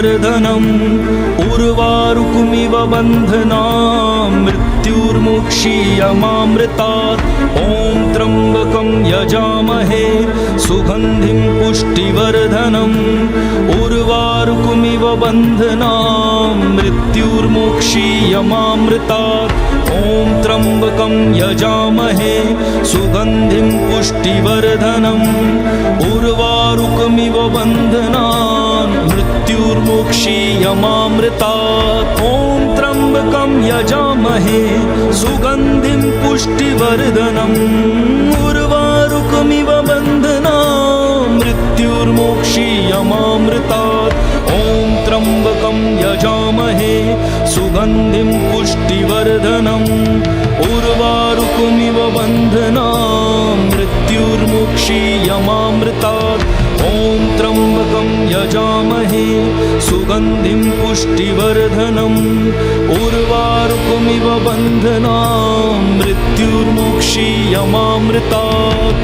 पुष्टिवर्धनम् उर्वारुकमिव बन्धनान् मृत्युर्मुक्षीयमामृतात् ॐ त्र्यम्बकं यजामहे सुगन्धिं पुष्टिवर्धनम् उर्वारुकमिव बन्धनान् मृत्युर्मुक्षीयमामृतात् ॐ त्र्यम्बकं यजामहे सुगन्धिं पुष्टिवर्धनम् उर्वारुकमिव बन्धनान् मृत्युर्मुक्षीयमामृतात् ॐ त्र्यम्बकं यजामहे सुगन्धिं पुष्टिवर्धनम् उर्वारुकमिव बन्धनान् मृत्युर्मुक्षीयमामृतात् ॐ त्र्यम्बकं यजामहे सुगन्धिं पुष्टिवर्धनम् उर्वारुकमिव बन्धनान् मृत्युर्मुक्षीयमामृतात् ॐ त्र्यम्बकं यजामहे सुगन्धिं पुष्टिवर्धनम् उर्वारुकमिव बन्धनान् मृत्युर्मुक्षीयमामृतात्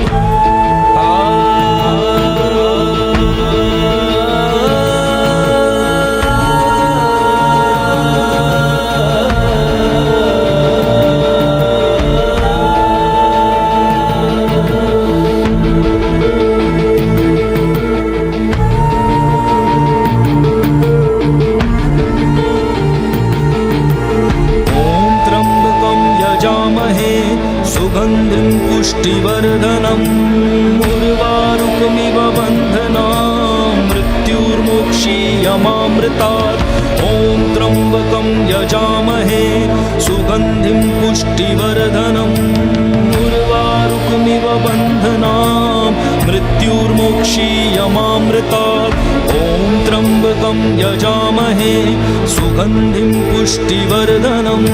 सुगन्धिं पुष्टिवर्धनम् उर्वारुकमिव बन्धनान् मृत्युर्मुक्षीयमामृतात् ॐ त्र्यम्बकं यजामहे सुगन्धिं पुष्टिवर्धनम् उर्वारुकमिव बन्धनान् मृत्युर्मुक्षीयमामृतात् ॐ त्र्यम्बकं यजामहे सुगन्धिं पुष्टिवर्धनम्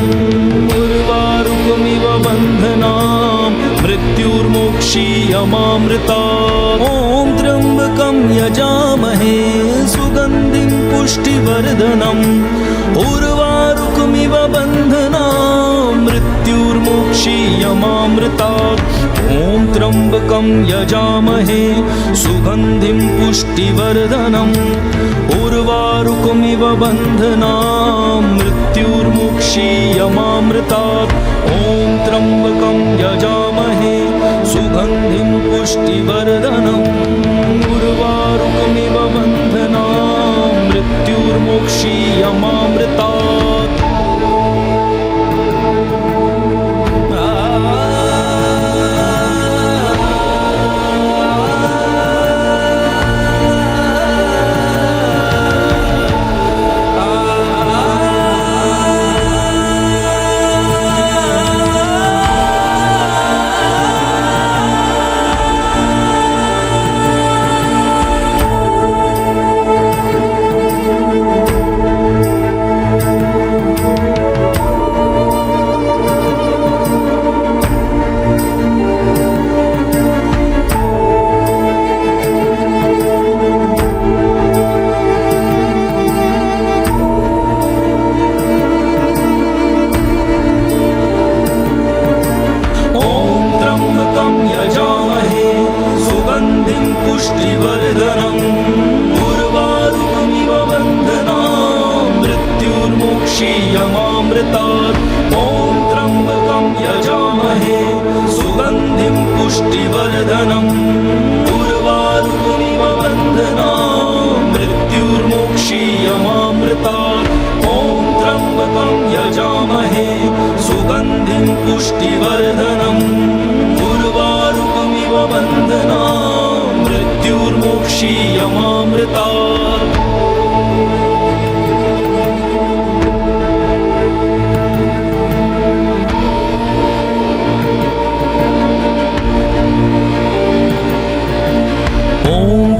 उर्वारुकमिव बन्धनान् मृत्युर्मुक्षीयमामृतात् ॐ त्र्यम्बकं यजामहे सुगन्धिं पुष्टिवर्धनम् उर्वारुकमिव बन्धनान् मृत्युर्मुक्षीयमामृतात् ॐ त्र्यम्बकं यजामहे सुगन्धिं पुष्टिवर्धनम् उर्वारुकमिव बन्धनान् मृत्युर्मुक्षीयमामृतात् ॐ त्र्यम्बकं यजामहे सुगन्धिं पुष्टिवर्धनम् उर्वारुकमिव बन्धनान् मृत्युर्मुक्षीयमामृतात् पुष्टिवर्धनम् उर्वारुकमिव बन्धनान् मृत्युर्मुक्षीयमामृतात् ॐ त्र्यम्बकं यजामहे सुगन्धिं पुष्टिवर्धनम् उर्वारुकमिव बन्धनान् मृत्युर्मुक्षीयमामृतात्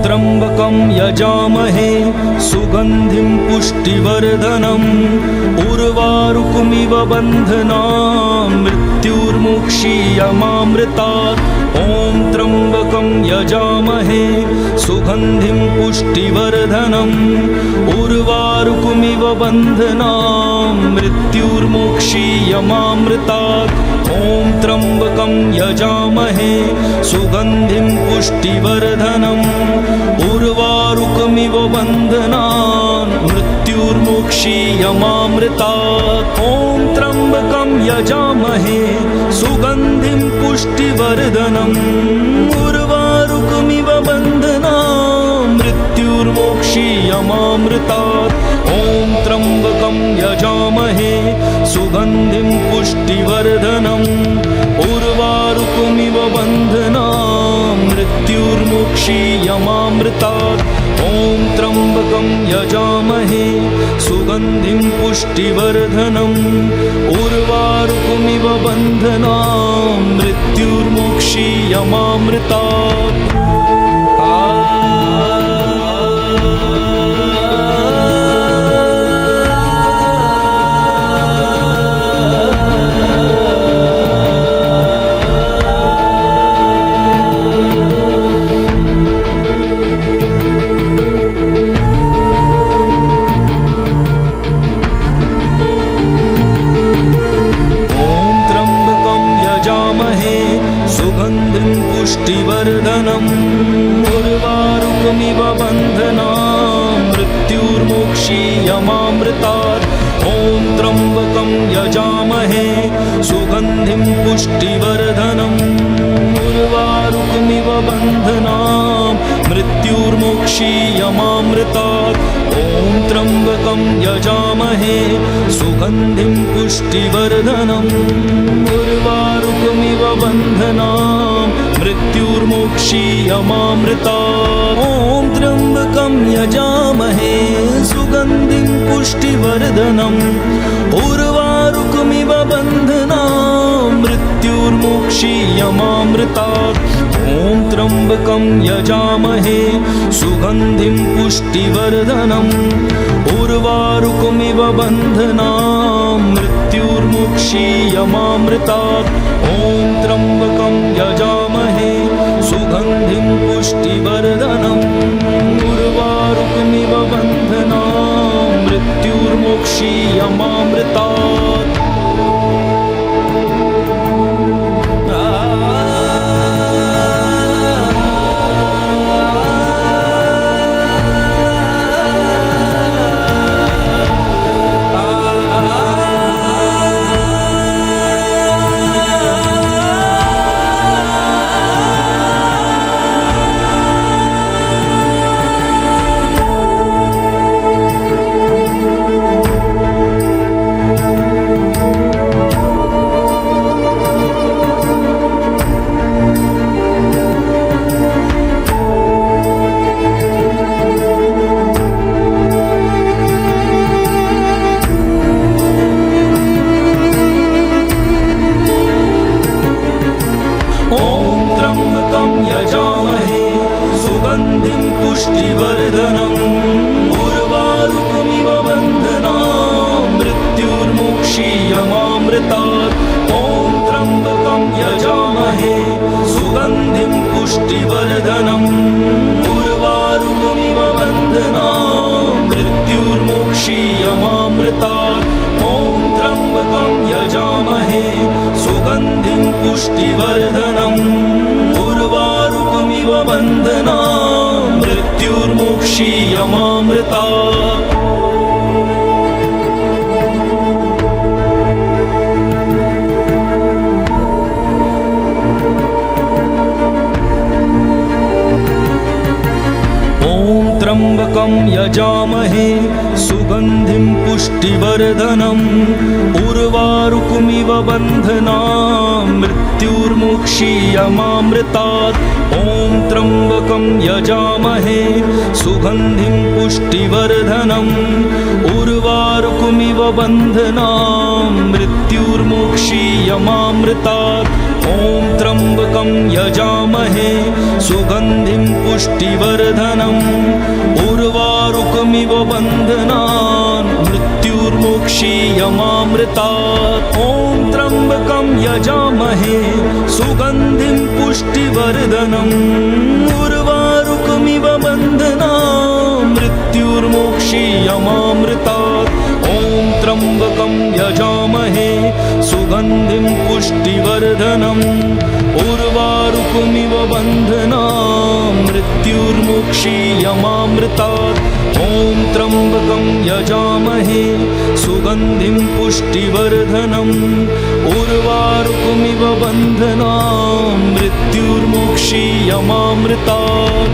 त्र्यम्बकं यजामहे सुगन्धिं पुष्टिवर्धनम् उर्वारुकमिव बन्धनान् मृत्युर्मुक्षीयमामृतात् ॐ त्र्यम्बकं यजामहे सुगन्धिं पुष्टिवर्धनम् उर्वारुकमिव बन्धनान् मृत्युर्मुक्षीयमामृतात् ॐ त्र्यम्बकं यजामहे सुगन्धिं पुष्टिवर्धनम् उर्वारुक उर्वारुकमिव बन्धनान् मृत्युर्मोक्षीयमामृतात्। ॐ त्र्यम्बकं यजामहे सुगन्धिं पुष्टिवर्धनम् उर्वारुकमिव बन्धनान् मृत्युर्मोक्षीयमामृतात्। ॐ त्र्यम्बकं यजामहे सुगन्धिं पुष्टिवर्धनम् उर्वारुकमिव बन्धनान् मृत्युर्मोक्षीयमामृतात्। ॐ त्र्यम्बकं यजामहे सुगन्धिं पुष्टिवर्धनम् उर्वारुकमिव बन्धनान् मृत्युर्मोक्षीयमामृतात्। पुष्टिवर्धनम् उर्वारुकमिव बन्धनान् मृत्युर्मोक्षीयमामृतात्। ॐ त्र्यम्बकं यजामहे सुगन्धिं पुष्टिवर्धनम् उर्वारुकमिव बन्धनान् मृत्युर्मोक्षीयमामृतात्। ॐ त्र्यम्बकं यजामहे सुगन्धिं पुष्टिवर्धनम् उर्वारुकमिव बन्धनान् मृत्युर्मोक्षीयमामृतात्। ॐ त्र्यम्बकं यजामहे सुगन्धिं पुष्टिवर्धनम् उर्वारुकमिव बन्धनान् मृत्युर्मोक्षीयमामृतात्। ॐ त्र्यम्बकं यजामहे सुगन्धिं पुष्टिवर्धनम् उर्वारुकमिव बन्धनान् मृत्युर्मोक्षीयमामृतात्। ॐ त्र्यम्बकं यजामहे सुगन्धिं पुष्टिवर्धनम् उर्वारुकमिव बन्धनान् मृत्युर्मोक्षीयमामृतात्। पुष्टिवर्धनम् उर्वारुकमिव बन्धनान् मृत्युर्मोक्षीयमामृतात्। ॐ त्र्यम्बकं यजामहे सुगन्धिं पुष्टिवर्धनम् उर्वारुकमिव बन्धनान् मृत्युर्मोक्षीयमामृतात्। ॐ त्र्यम्बकं यजामहे सुगन्धिं पुष्टिवर्धनम् उर्वारुकमिव बन्धनान् मृत्युर्मोक्षीयमामृतात्। त्र्यम्बकं यजामहे सुगन्धिं पुष्टिवर्धनम् उर्वारुकमिव बन्धनान् मृत्युर्मोक्षीयमामृतात्। ॐ त्र्यम्बकं यजामहे सुगन्धिं पुष्टिवर्धनम् उर्वारुकमिव बन्धनान् मृत्युर्मोक्षीयमामृतात्। ॐ त्र्यम्बकं यजामहे सुगन्धिं पुष्टिवर्धनम् उर्वारुकमिव बन्धनान् मृत्युर्मोक्षीयमामृतात्। ॐ त्र्यम्बकं यजामहे सुगन्धिं पुष्टिवर्धनम् उर्वारुकमिव बन्धनान् मृत्युर्मोक्षीयमामृतात्। ॐ त्र्यम्बकं यजामहे सुगन्धिं पुष्टिवर्धनम् उर्वारुकमिव बन्धनान् मृत्युर्मोक्षीयमामृतात्। मृत्युर्मुक्षीयमामृतात्। ॐ त्र्यम्बकं यजामहे सुगन्धिं पुष्टिवर्धनम् उर्वारुकमिव बन्धनान् मृत्युर्मुक्षीयमामृतात्।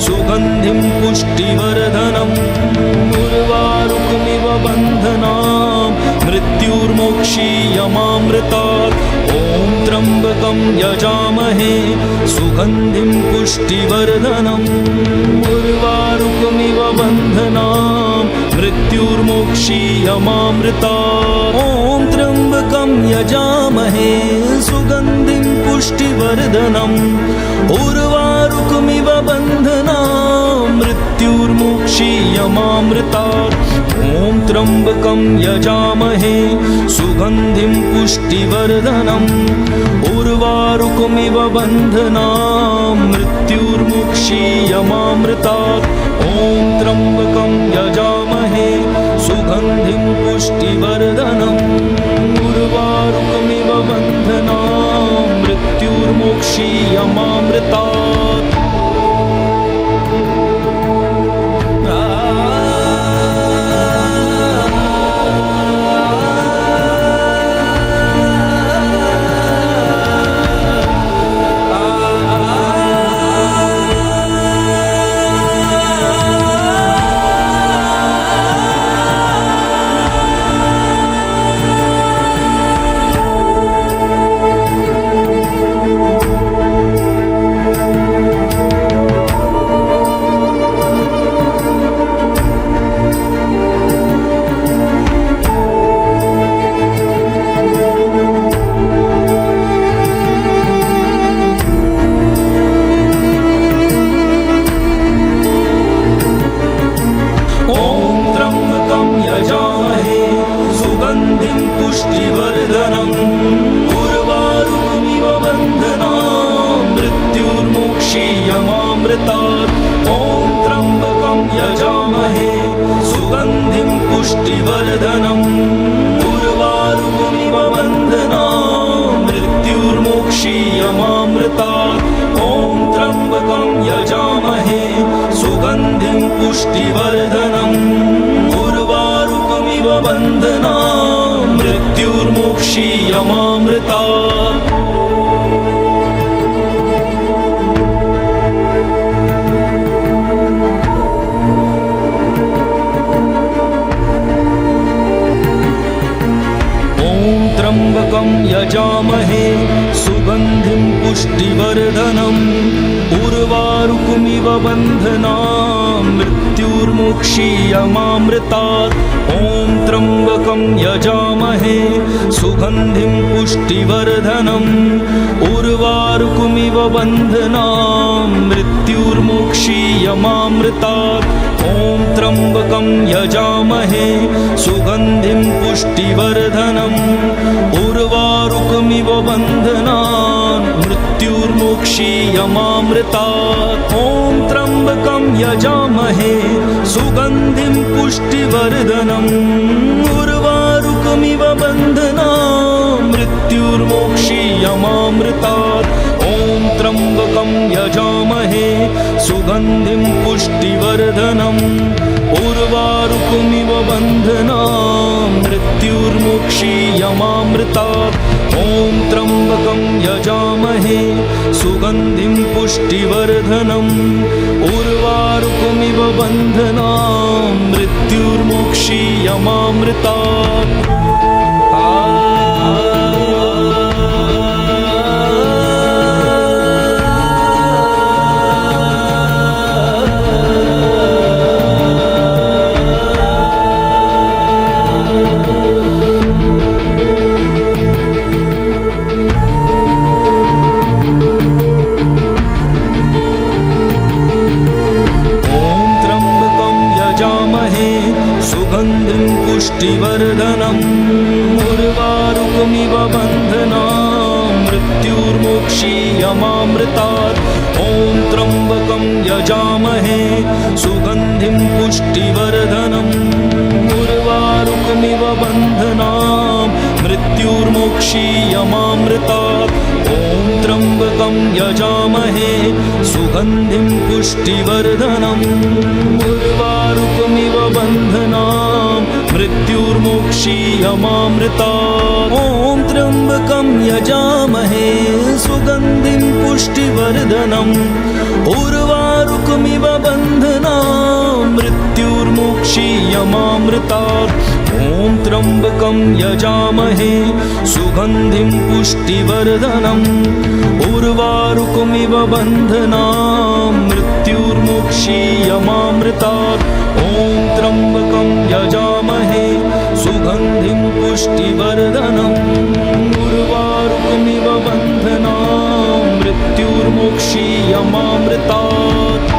सुगन्धिं पुष्टिवर्धनम् उर्वारुकमिव बन्धनान् मृत्युर्मुक्षीयमामृतात्। ॐ त्र्यम्बकं यजामहे सुगन्धिं पुष्टिवर्धनम् उर्वारुकमिव बन्धनान् मृत्युर्मुक्षीयमामृतात्। ॐ त्र्यम्बकं यजामहे सुगन्धिं पुष्टिवर्धनम् उर्वारुकमिव बन्धनान् मृत्युर्मुक्षीयमामृतात्। ॐ त्र्यम्बकं यजामहे सुगन्धिं पुष्टिवर्धनम् उर्वारुकमिव बन्धनान् मृत्युर्मुक्षीयमामृतात्। ॐ त्र्यम्बकं यजामहे सुगन्धिं पुष्टिवर्धनम् उर्वारुकमिव बन्धनान् मृत्युर्मुक्षीयमामृतात्। ॐ त्र्यम्बकं यजामहे सुगन्धिं पुष्टिवर्धनम् उर्वारुकमिव बन्धनान् मृत्युर्मुक्षीयमामृतात्। पुष्टिवर्धनम् उर्वारुकमिव बन्धनान् मृत्युर्मुक्षीयमामृतात्। ॐ त्र्यम्बकं यजामहे सुगन्धिं पुष्टिवर्धनम् उर्वारुकमिव बन्धनान् मृत्युर्मुक्षीयमामृतात्। ॐ त्र्यम्बकं यजामहे सुगन्धिं पुष्टिवर्धनम् उर्वारुकमिव बन्धनान् मृत्युर्मुक्षीयमामृतात्। ॐ त्र्यम्बकं यजामहे सुगन्धिं पुष्टिवर्धनम् उर्वारुकमिव बन्धनान् मृत्युर्मुक्षीयमामृतात्। ॐ त्र्यम्बकं यजामहे सुगन्धिं पुष्टिवर्धनम् उर्वारुकमिव बन्धनान् मृत्युर्मुक्षीयमामृतात्। ॐ त्र्यम्बकं यजामहे सुगन्धिं पुष्टिवर्धनम् उर्वारुकमिव बन्धनान् मृत्युर्मुक्षीयमामृतात्। ॐ त्र्यम्बकं यजामहे सुगन्धिं पुष्टिवर्धनम् उर्वारुकमिव बन्धनान् मृत्युर्मुक्षीयमामृतात्। मृत्युर्मोक्षीयमामृतात्। ॐ त्र्यम्बकं यजामहे सुगन्धिं पुष्टिवर्धनम् उर्वारुकमिव बन्धनान् मृत्युर्मोक्षीयमामृतात्। ॐ त्र्यम्बकं यजामहे सुगन्धिं पुष्टिवर्धनम् उर्वारुकमिव बन्धनान् मृत्युर्मोक्षीयमामृतात्। ॐ त्र्यम्बकं यजामहे सुगन्धिं पुष्टिवर्धनम् उर्वारुकमिव बन्धनान् मृत्युर्मोक्षीयमामृतात्। ॐ त्र्यम्बकं यजामहे सुगन्धिं पुष्टिवर्धनम् उर्वारुकमिव बन्धनान् मृत्युर्मोक्षीयमामृतात्। ॐ त्र्यम्बकं यजामहे सुगन्धिं पुष्टिवर्धनम् उर्वारुकमिव बन्धनान् मृत्युर्मोक्षीयमामृतात्।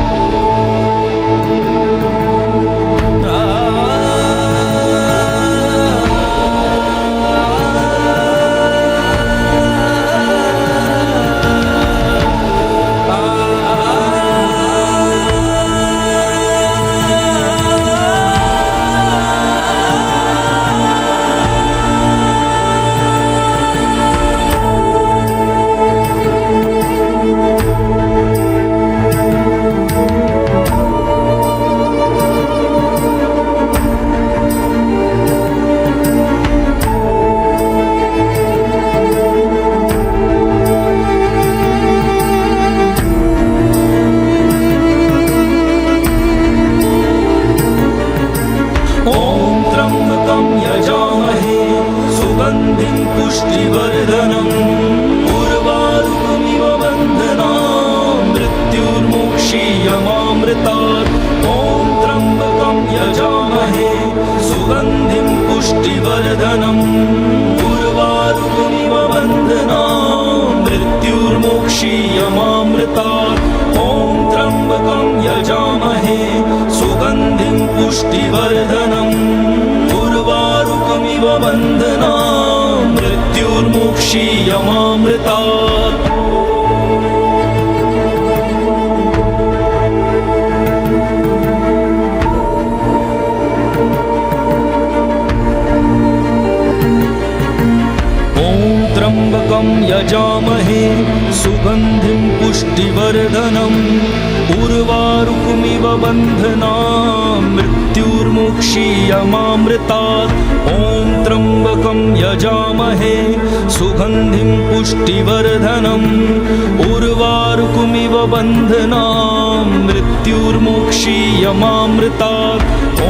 यजामहे सुगन्धिं पुष्टिवर्धनम् उर्वारुकमिव बन्धनान् मृत्युर्मोक्षीयमामृतात्। ॐ त्र्यम्बकं यजामहे सुगन्धिं पुष्टिवर्धनम् उर्वारुकमिव बन्धनान् मृत्युर्मोक्षीयमामृतात्। ॐ त्र्यम्बकं यजामहे सुगन्धिं पुष्टिवर्धनम् उर्वारुकमिव बन्धनान् मृत्युर्मोक्षीयमामृतात्। ॐ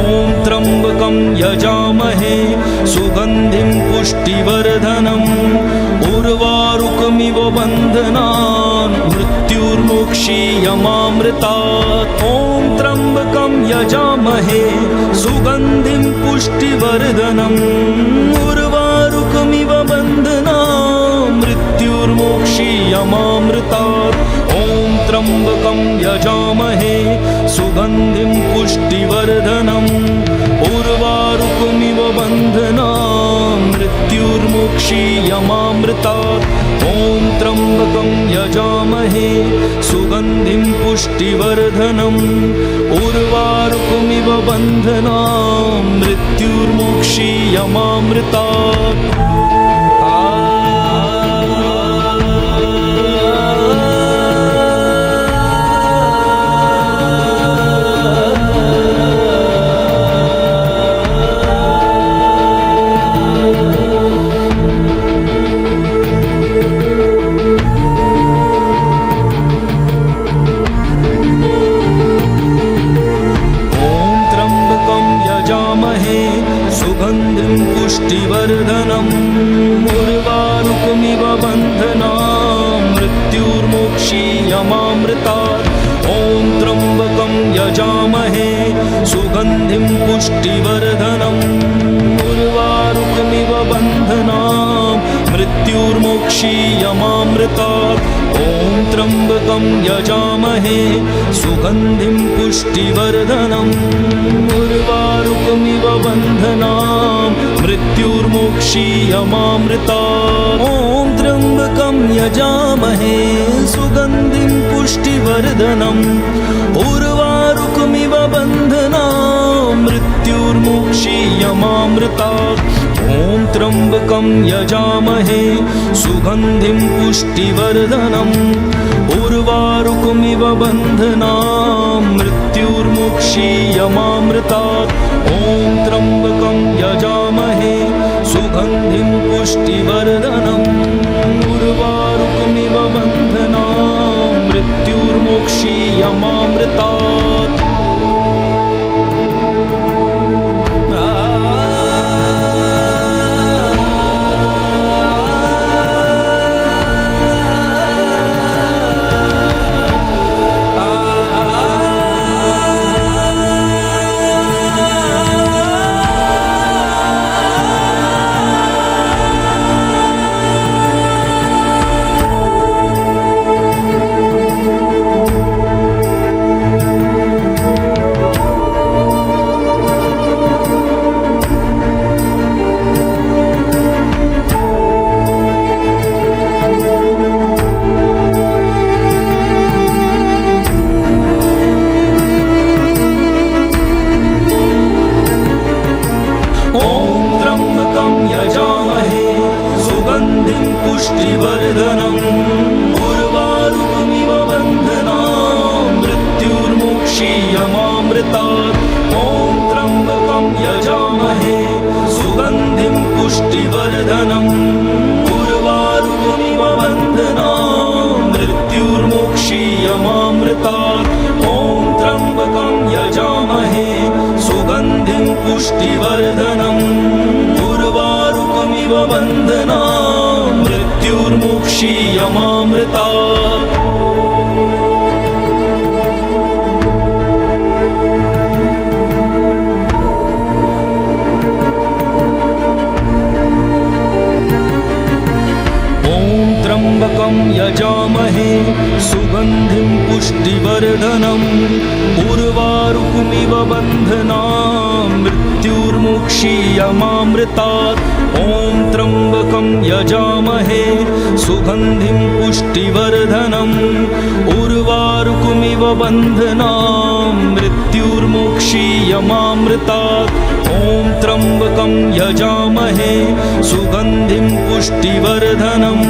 त्र्यम्बकं यजामहे सुगन्धिं पुष्टिवर्धनम् उर्वारुकमिव बन्धनान् मृत्युर्मोक्षीयमामृतात्। ॐ त्र्यम्बकं यजामहे सुगन्धिं पुष्टिवर्धनम् उर्वारुकमिव बन्धनान् मृत्युर्मोक्षीयमामृतात्। ॐ त्र्यम्बकं यजामहे सुगन्धिं पुष्टिवर्धनम् उर्वारुकमिव बन्धनान् मृत्युर्मोक्षीयमामृतात्। पुष्टिवर्धनम् उर्वारुकमिव बन्धनान् मृत्युर्मोक्षीयमामृतात्। ॐ त्र्यम्बकं यजामहे सुगन्धिं पुष्टिवर्धनम् उर्वारुकमिव बन्धनान् मृत्युर्मोक्षीयमामृतात्। ॐ त्र्यम्बकं यजामहे सुगन्धिं पुष्टिवर्धनम् उर्वारुकमिव बन्धनान् मृत्युर्मोक्षीयमामृतात्। ॐ त्र्यम्बकं यजामहे सुगन्धिं पुष्टिवर्धनम् उर्वारुकमिव बन्धनान् मृत्युर्मुक्षीयमामृतात् ॐ त्र्यम्बकं यजामहे सुगन्धिं पुष्टिवर्धनम् उर्वारुकमिव बन्धनान् मृत्युर्मुक्षीयमामृतात् ॐ त्र्यम्बकं यजामहे सुगन्धिं पुष्टिवर्धनम् उर्वारुकमिव बन्धनान् मृत्युर्मुक्षीयमामृतात् पुष्टिवर्धनम् उर्वारुकमिव बन्धनान् मृत्युर्मुक्षीयमामृतात् ॐ त्र्यम्बकं यजामहे सुगन्धिं पुष्टिवर्धनम् उर्वारुकमिव बन्धनान् मृत्युर्मुक्षीयमामृतात् ॐ त्र्यम्बकं यजामहे सुगन्धिं पुष्टिवर्धनम् उर्वारुकमिव बन्धनान् मृत्युर्मुक्षीयमामृतात् त्र्यम्बकं यजामहे सुगन्धिं पुष्टिवर्धनम् उर्वारुकमिव बन्धनान् मृत्युर्मुक्षीयमामृतात् ॐ त्र्यम्बकं यजामहे सुगन्धिं पुष्टिवर्धनम् उर्वारुकमिव बन्धनान् मृत्युर्मुक्षीयमामृतात् ॐ त्र्यम्बकं यजामहे सुगन्धिं पुष्टिवर्धनम्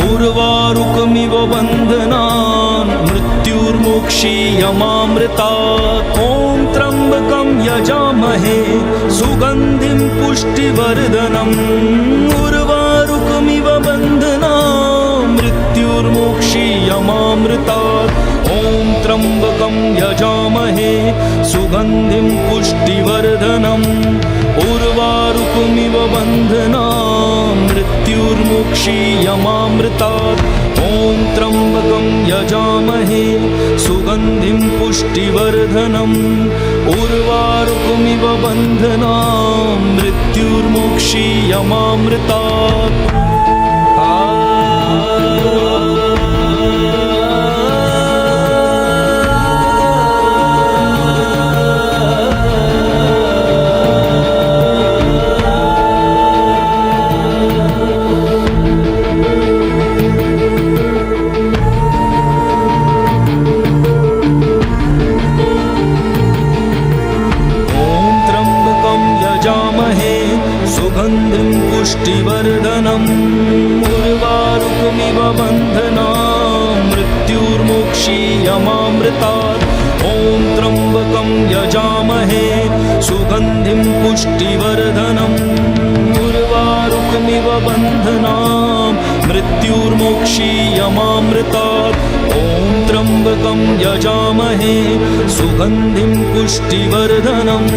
उर्वारुकमिव बन्धनान् मृत्युर्मुक्षीयमामृतात् ॐ त्र्यम्बकं यजामहे सुगन्धिं पुष्टिवर्धनम् उर्वारुकमिव बन्धनान् मृत्युर्मुक्षीयमामृतात् ॐ त्र्यम्बकं यजामहे सुगन्धिं पुष्टिवर्धनम् उर्वारुकमिव बन्धनान् मृत्युर्मुक्षीयमामृतात् ॐ त्र्यम्बकं यजामहे सुगन्धिं पुष्टिवर्धनम् उर्वारुकमिव बन्धनान् मृत्युर्मुक्षीयमामृतात् सुगन्धिं पुष्टिवर्धनम् उर्वारुकमिव बन्धनान् मृत्युर्मुक्षीयमामृतात् ॐ त्र्यम्बकं यजामहे सुगन्धिं पुष्टिवर्धनम् उर्वारुकमिव बन्धनान् मृत्युर्मुक्षीयमामृतात् ॐ त्र्यम्बकं यजामहे सुगन्धिं पुष्टिवर्धनम्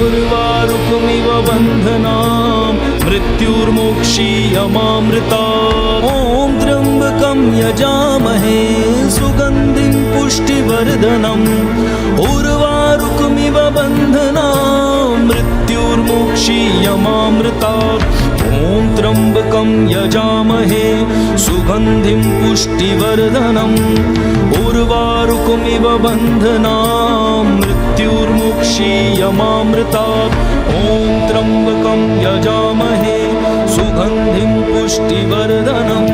उर्वारुकमिव बन्धनान् मृत्युर्मुक्षीयमामृतात् ॐ त्र्यम्बकं यजामहे सुगन्धिं पुष्टिवर्धनम् उर्वारुकमिव बन्धनान् मृत्युर्मुक्षीयमामृतात् ॐ त्र्यम्बकं यजामहे सुगन्धिं पुष्टिवर्धनम् उर्वारुकमिव बन्धनान् मृत्युर्मुक्षीयमामृतात् ॐ त्र्यम्बकं यजामहे सुगन्धिं सुगन्धिं पुष्टिवर्धनम्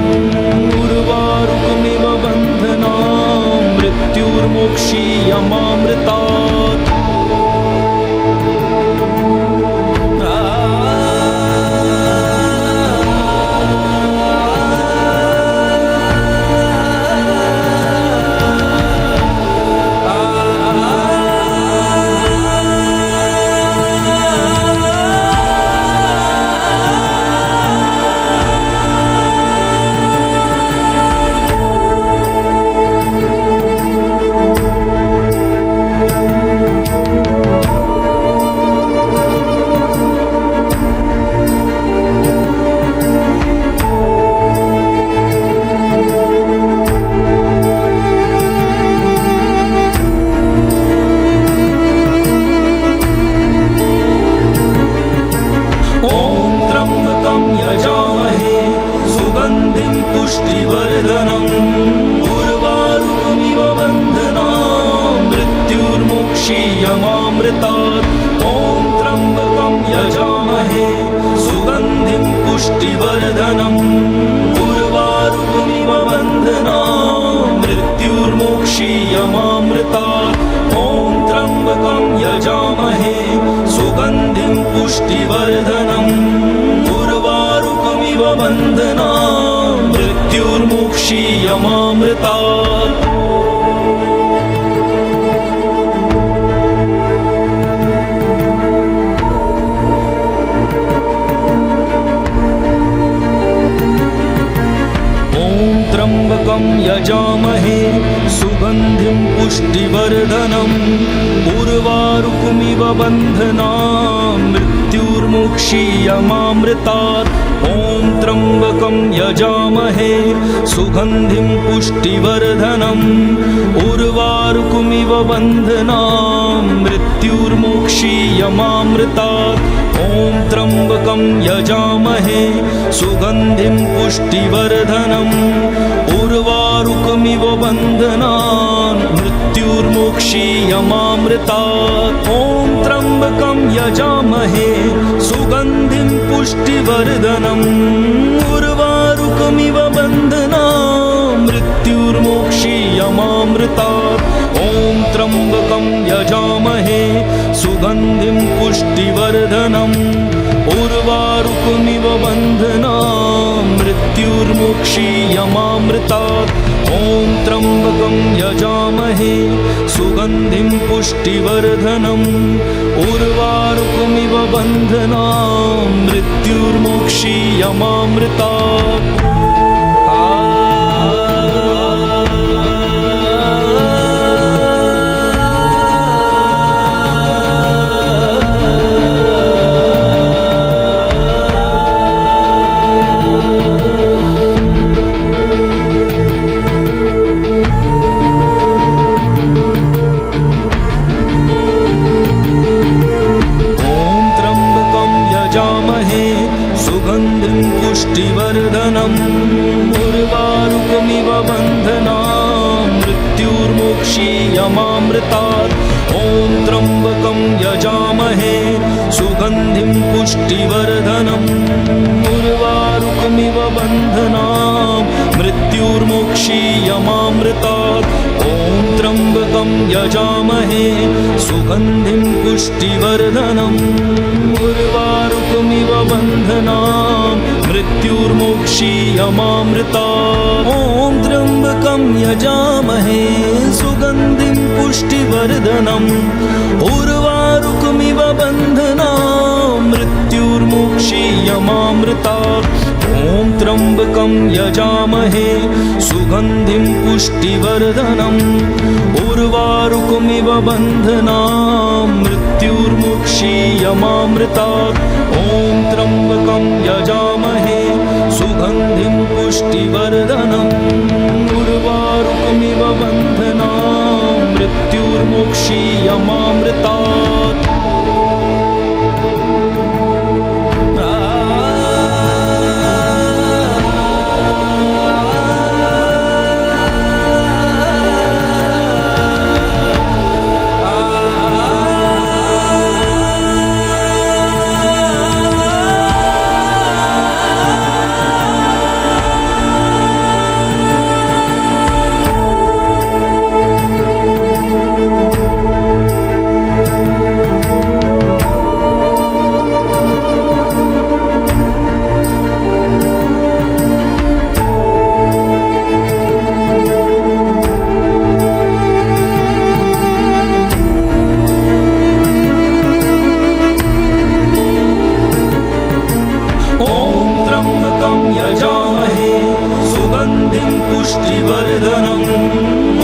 उर्वारुकमिव बन्धनान् मृत्युर्मोक्षीयमामृतात् पुष्टिवर्धनम् उर्वारुकमिव बन्धनान् मृत्युर्मोक्षीयमामृतात् ॐ त्र्यम्बकं यजामहे सुगन्धिं पुष्टिवर्धनम् उर्वारुकमिव बन्धनान् मृत्युर्मोक्षीयमामृतात् ॐ त्र्यम्बकं यजामहे सुगन्धिं पुष्टिवर्धनम् उर्वारुकमिव बन्धनान् मृत्युर्मोक्षीयमामृतात् ॐ त्र्यम्बकं यजामहे सुगन्धिं पुष्टिवर्धनम् उर्वारुकमिव बन्धनान् मृत्युर्मोक्षीयमामृतात् ॐ त्र्यम्बकं यजामहे सुगन्धिं पुष्टिवर्धनम् उर्वारुकमिव बन्धनान् मृत्युर्मोक्षीयमामृतात् ॐ त्र्यम्बकं यजामहे सुगन्धिं पुष्टिवर्धनम् उर्वारुकमिव बन्धनान् मृत्युर्मोक्षीयमामृतात् ॐ त्र्यम्बकं यजामहे सुगन्धिं पुष्टिवर्धनम् उर्वारुकमिव बन्धनान् मृत्युर्मोक्षीयमामृतात् ॐ त्र्यम्बकं यजामहे सुगन्धिं पुष्टिवर्धनम् उर्वारुकमिव बन्धनान् मृत्युर्मोक्षीयमामृतात् ॐ त्र्यम्बकं यजामहे सुगन्धिं पुष्टिवर्धनम् उर्वारुकमिव बन्धनान् मृत्युर्मोक्षीयमामृतात् सुगन्धिं पुष्टिवर्धनम् उर्वारुकमिव बन्धनान् मृत्युर्मोक्षीयमामृतात् ॐ त्र्यम्बकं यजामहे सुगन्धिं पुष्टिवर्धनम् उर्वारुकमिव बन्धनान् मृत्युर्मोक्षीयमामृतात् ॐ त्र्यम्बकं यजामहे सुगन्धिं पुष्टिवर्धनम् उर्वारुकमिव बन्धनान् मृत्युर्मोक्षीयमामृतात् ॐ त्र्यम्बकं यजामहे सुगन्धिं पुष्टिवर्धनम् उर्वारुकमिव बन्धनान् मृत्युर्मोक्षीयमामृतात् ॐ त्र्यम्बकं यजामहे सुगन्धिं पुष्टिवर्धनम् उर्वारुकमिव बन्धनान् मृत्युर्मोक्षीयमामृतात् ॐ त्र्यम्बकं यजामहे सुगन्धिं पुष्टिवर्धनम् उर्वारुकमिव बन्धनान् मृत्युर्मोक्षीयमामृतात् पुष्टिवर्धनम्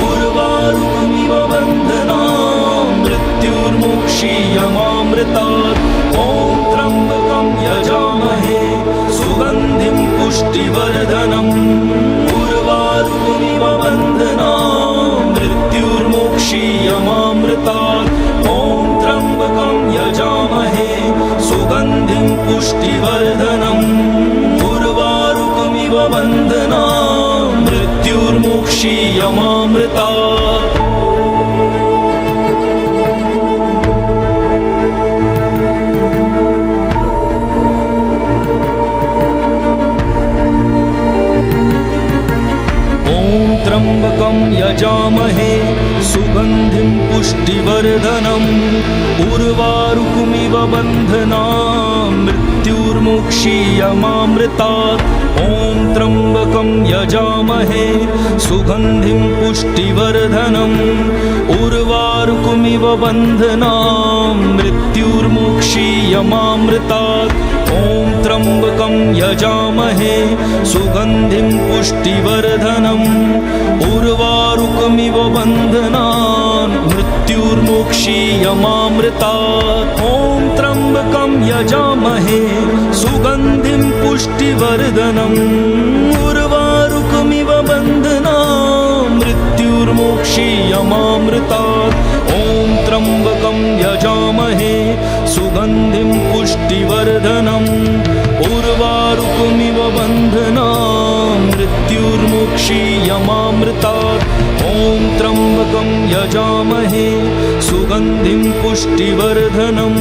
उर्वारुकमिव बन्धनान् मृत्युर्मुक्षीयमामृतात् ॐ त्र्यम्बकं यजामहे सुगन्धिं पुष्टिवर्धनम् उर्वारुकमिव बन्धनान् मृत्युर्मुक्षीयमामृतात् ॐ त्र्यम्बकं यजामहे सुगन्धिं पुष्टिवर्धनम् उर्वारुकमिव बन्धनान् मृत्युर्मुक्षीयमामृतात् त्र्यम्बकं यजामहे सुगन्धिं पुष्टिवर्धनम् उर्वारुकमिव बन्धनान् मृत्युर्मुक्षीयमामृतात् ॐ त्र्यम्बकं यजामहे सुगन्धिं पुष्टिवर्धनम् उर्वारुकमिव बन्धनान् मृत्युर्मुक्षीयमामृतात् ॐ त्र्यम्बकं यजामहे सुगन्धिं पुष्टिवर्धनम् उर्वारुकमिव बन्धनान् मृत्युर्मुक्षीयमामृतात् ॐ त्र्यम्बकं यजामहे सुगन्धिं पुष्टिवर्धनम् उर्वारुकमिव बन्धनान् मृत्युर्मुक्षीयमामृतात् ॐ त्र्यम्बकं यजामहे सुगन्धिं पुष्टिवर्धनम्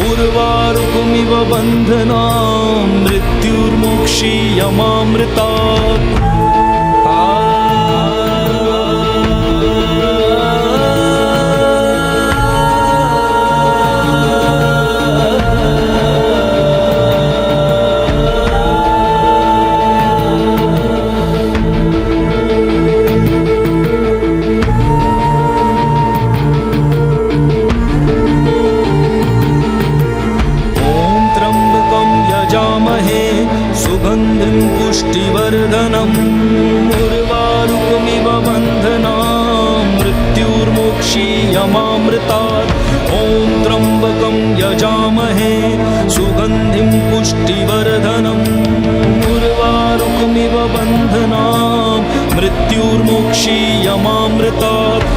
उर्वारुकमिव बन्धनान् मृत्युर्मुक्षीयमामृतात् ॐ त्र्यम्बकं यजामहे सुगन्धिं पुष्टिवर्धनम् उर्वारुकमिव बन्धनान् मृत्युर्मुक्षीयमामृतात्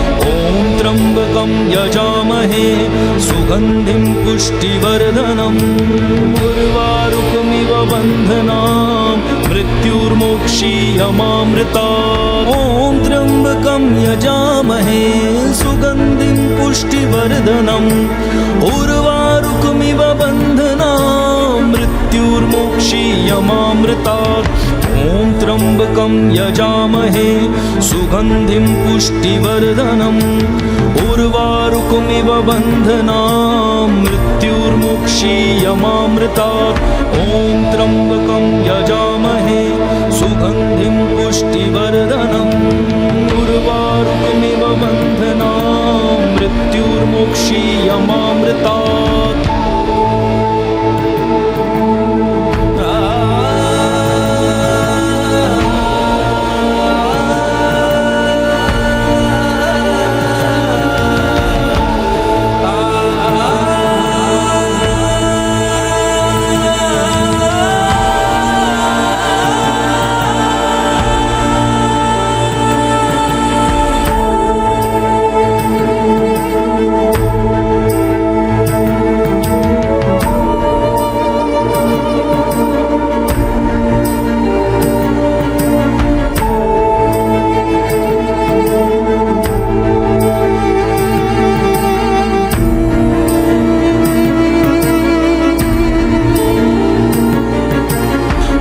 सुगन्धिं पुष्टिवर्धनम् उर्वारुकमिव बन्धनान् मृत्युर्मुक्षीयमामृतात् ॐ त्र्यम्बकं यजामहे सुगन्धिं पुष्टिवर्धनम् उर्वारुकमिव बन्धनान् मृत्युर्मुक्षीयमामृतात् ॐ त्र्यम्बकं यजामहे सुगन्धिं पुष्टिवर्धनम् उर्वारुकमिव बन्धनान् मृत्युर्मुक्षीयमामृतात् ॐ त्र्यम्बकं यजामहे सुगन्धिं पुष्टिवर्धनम् उर्वारुकमिव बन्धनान् मृत्युर्मुक्षीयमामृतात्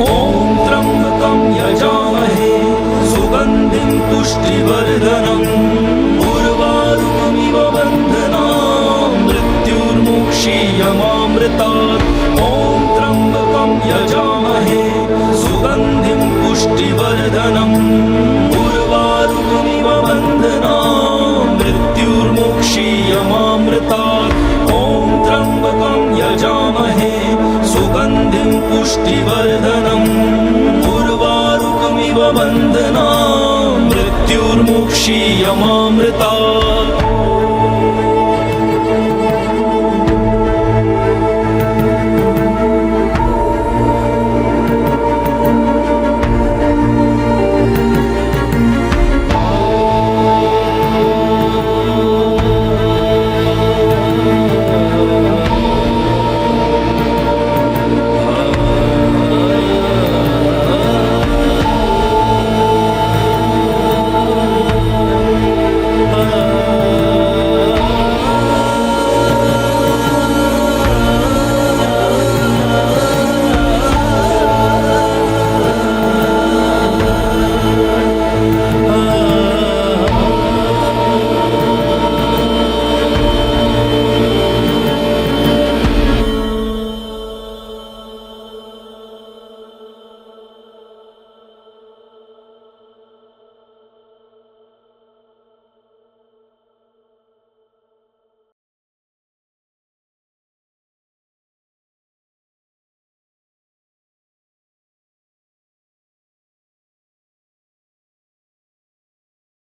ॐ त्र्यम्बकं यजामहे सुगन्धिं पुष्टिवर्धनम् उर्वारुकमिव बन्धनान् मृत्युर्मुक्षीयमामृतात् ॐ त्र्यम्बकं यजामहे सुगन्धिं पुष्टिवर्धनम् उर्वारुकमिव बन्धनान् मृत्युर्मुक्षीयमामृतात् पुष्टिवर्धनम् उर्वारुकमिव बन्धनान् बन्धना मृत्युर्मुक्षीयमामृतात्